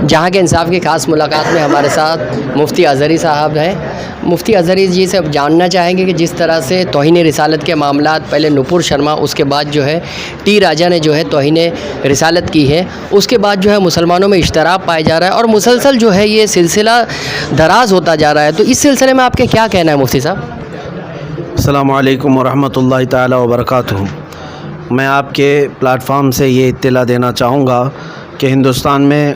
جہاں کے انصاف کی خاص ملاقات میں ہمارے ساتھ مفتی اظہری صاحب ہیں. مفتی اظہری جی سے جاننا چاہیں گے کہ جس طرح سے توہین رسالت کے معاملات پہلے نپور شرما، اس کے بعد جو ہے ٹی راجا نے جو ہے توہین رسالت کی ہے، اس کے بعد جو ہے مسلمانوں میں اشتراک پایا جا رہا ہے اور مسلسل جو ہے یہ سلسلہ دراز ہوتا جا رہا ہے. تو اس سلسلے میں آپ کے کیا کہنا ہے مفتی صاحب؟ السلام علیکم ورحمۃ اللہ تعالی وبرکاتہ. میں آپ کے پلیٹ فارم سے یہ اطلاع دینا چاہوں گا کہ ہندوستان میں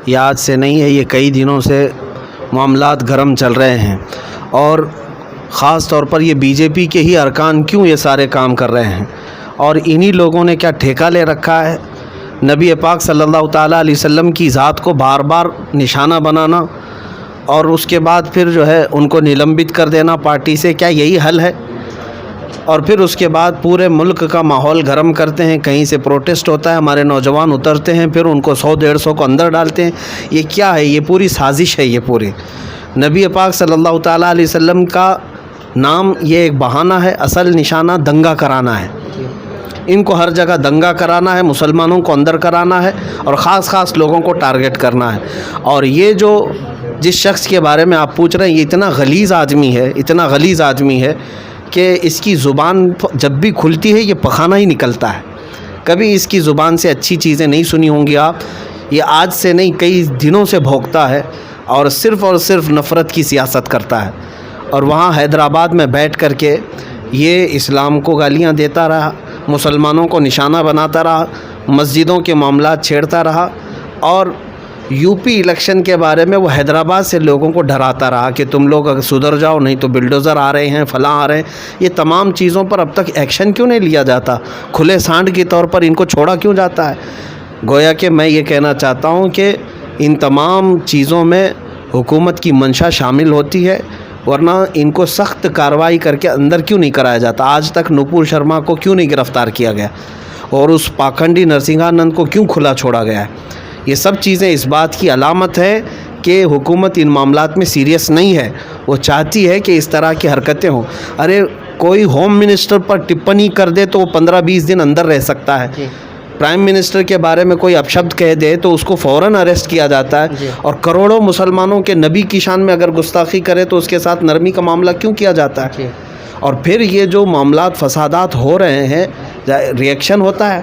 یہ آج سے نہیں ہے، یہ کئی دنوں سے معاملات گرم چل رہے ہیں، اور خاص طور پر یہ بی جے پی کے ہی ارکان کیوں یہ سارے کام کر رہے ہیں، اور انہی لوگوں نے کیا ٹھیکہ لے رکھا ہے نبی پاک صلی اللہ تعالیٰ علیہ وسلم کی ذات کو بار بار نشانہ بنانا اور اس کے بعد پھر جو ہے ان کو نلمبت کر دینا پارٹی سے. کیا یہی حل ہے؟ اور پھر اس کے بعد پورے ملک کا ماحول گرم کرتے ہیں، کہیں سے پروٹیسٹ ہوتا ہے، ہمارے نوجوان اترتے ہیں، پھر ان کو 100-150 کو اندر ڈالتے ہیں. یہ کیا ہے؟ یہ پوری سازش ہے. یہ پوری نبی پاک صلی اللہ تعالیٰ علیہ وسلم کا نام یہ ایک بہانہ ہے، اصل نشانہ دنگا کرانا ہے. ان کو ہر جگہ دنگا کرانا ہے، مسلمانوں کو اندر کرانا ہے اور خاص لوگوں کو ٹارگٹ کرنا ہے. اور یہ جو جس شخص کے بارے میں آپ پوچھ رہے ہیں، یہ اتنا غلیظ آدمی ہے کہ اس کی زبان جب بھی کھلتی ہے یہ پخانہ ہی نکلتا ہے. کبھی اس کی زبان سے اچھی چیزیں نہیں سنی ہوں گی آپ. یہ آج سے نہیں، کئی دنوں سے بھونکتا ہے اور صرف نفرت کی سیاست کرتا ہے. اور وہاں حیدرآباد میں بیٹھ کر کے یہ اسلام کو گالیاں دیتا رہا، مسلمانوں کو نشانہ بناتا رہا، مسجدوں کے معاملات چھیڑتا رہا، اور یو پی الیکشن کے بارے میں وہ حیدرآباد سے لوگوں کو ڈراتا رہا کہ تم لوگ اگر سدھر جاؤ نہیں تو بلڈوزر آ رہے ہیں، فلاں آ رہے ہیں. یہ تمام چیزوں پر اب تک ایکشن کیوں نہیں لیا جاتا؟ کھلے سانڈ کے طور پر ان کو چھوڑا کیوں جاتا ہے؟ گویا کہ میں یہ کہنا چاہتا ہوں کہ ان تمام چیزوں میں حکومت کی منشا شامل ہوتی ہے، ورنہ ان کو سخت کارروائی کر کے اندر کیوں نہیں کرایا جاتا؟ آج تک نپور شرما کو کیوں نہیں گرفتار کیا گیا اور اس پاکھنڈی نرسنگھانند کو کیوں کھلا چھوڑا گیا ہے؟ یہ سب چیزیں اس بات کی علامت ہے کہ حکومت ان معاملات میں سیریس نہیں ہے. وہ چاہتی ہے کہ اس طرح کی حرکتیں ہوں. ارے کوئی ہوم منسٹر پر ٹپنی کر دے تو وہ 15-20 دن اندر رہ سکتا ہے. پرائم منسٹر کے بارے میں کوئی اپشبد کہہ دے تو اس کو فوراً اریسٹ کیا جاتا ہے. اور کروڑوں مسلمانوں کے نبی کی شان میں اگر گستاخی کرے تو اس کے ساتھ نرمی کا معاملہ کیوں کیا جاتا ہے؟ اور پھر یہ جو معاملات فسادات ہو رہے ہیں، ریئیکشن ہوتا ہے،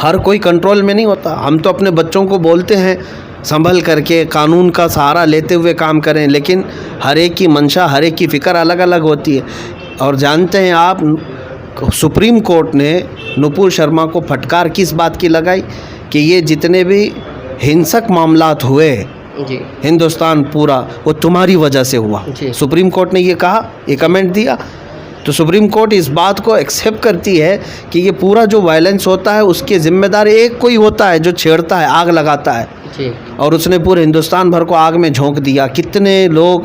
ہر کوئی کنٹرول میں نہیں ہوتا. ہم تو اپنے بچوں کو بولتے ہیں سنبھل کر کے قانون کا سہارا لیتے ہوئے کام کریں، لیکن ہر ایک کی منشا، ہر ایک کی فکر الگ الگ ہوتی ہے. اور جانتے ہیں آپ، سپریم کورٹ نے نپور شرما کو پھٹکار کس بات کی لگائی کہ یہ جتنے بھی ہنسک معاملات ہوئے ہندوستان پورا، وہ تمہاری وجہ سے ہوا. سپریم کورٹ نے یہ کہا، یہ کمنٹ دیا. تو سپریم کورٹ اس بات کو ایکسیپٹ کرتی ہے کہ یہ پورا جو وائلنس ہوتا ہے اس کے ذمہ دار ایک کوئی ہوتا ہے جو چھیڑتا ہے، آگ لگاتا ہے. اور اس نے پورے ہندوستان بھر کو آگ میں جھونک دیا. کتنے لوگ،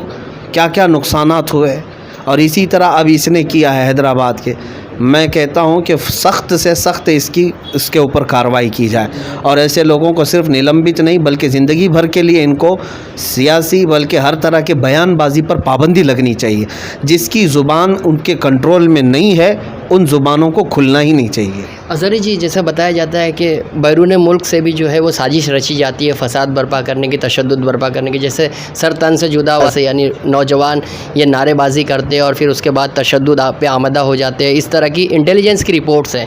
کیا کیا نقصانات ہوئے. اور اسی طرح اب اس نے کیا ہے حیدرآباد کے. میں کہتا ہوں کہ سخت سے سخت اس کے اوپر کارروائی کی جائے، اور ایسے لوگوں کو صرف نلمبت نہیں بلکہ زندگی بھر کے لیے ان کو سیاسی بلکہ ہر طرح کے بیان بازی پر پابندی لگنی چاہیے. جس کی زبان ان کے کنٹرول میں نہیں ہے ان زبانوں کو کھلنا ہی نہیں چاہیے. اظہری جی، جیسا بتایا جاتا ہے کہ بیرون ملک سے بھی جو ہے وہ سازش رچی جاتی ہے فساد برپا کرنے کی، تشدد برپا کرنے کی. جیسے سر تن سے جدا ویسے یعنی نوجوان یہ نعرے بازی کرتے ہیں اور پھر اس کے بعد تشدد آپ پہ آمدہ ہو جاتے ہیں. اس طرح کی انٹیلیجنس کی رپورٹس ہیں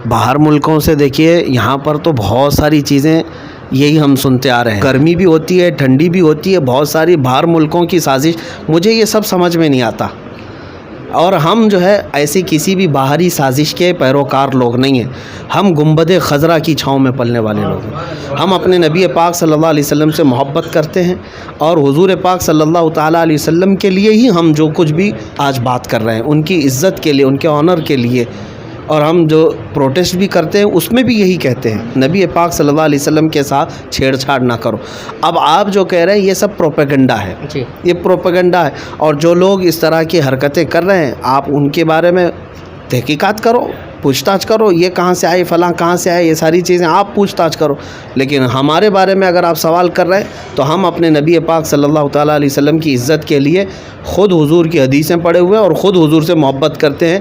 باہر ملکوں سے. دیکھیے یہاں پر تو بہت ساری چیزیں یہی ہم سنتے آ رہے ہیں. گرمی بھی ہوتی ہے، ٹھنڈی بھی ہوتی ہے، بہت ساری باہر ملکوں کی سازش. مجھے یہ سب سمجھ میں نہیں آتا. اور ہم جو ہے ایسی کسی بھی باہری سازش کے پیروکار لوگ نہیں ہیں. ہم گنبد خضرا کی چھاؤں میں پلنے والے لوگ ہیں. ہم اپنے نبی پاک صلی اللہ علیہ وسلم سے محبت کرتے ہیں، اور حضور پاک صلی اللہ تعالیٰ علیہ وسلم کے لیے ہی ہم جو کچھ بھی آج بات کر رہے ہیں، ان کی عزت کے لیے، ان کے آنر کے لیے. اور ہم جو پروٹیسٹ بھی کرتے ہیں اس میں بھی یہی کہتے ہیں نبی پاک صلی اللہ علیہ وسلم کے ساتھ چھیڑ چھاڑ نہ کرو. اب آپ جو کہہ رہے ہیں یہ سب پروپیگنڈا ہے. یہ پروپیگنڈا ہے. اور جو لوگ اس طرح کی حرکتیں کر رہے ہیں آپ ان کے بارے میں تحقیقات کرو، پوچھ تاچھ کرو، یہ کہاں سے آئے، فلاں کہاں سے آئے، یہ ساری چیزیں آپ پوچھ تاچھ کرو. لیکن ہمارے بارے میں اگر آپ سوال کر رہے ہیں تو ہم اپنے نبی پاک صلی اللہ تعالیٰ علیہ وسلم کی عزت کے لیے خود حضور کی حدیثیں پڑھے ہوئے اور خود حضور سے محبت کرتے ہیں.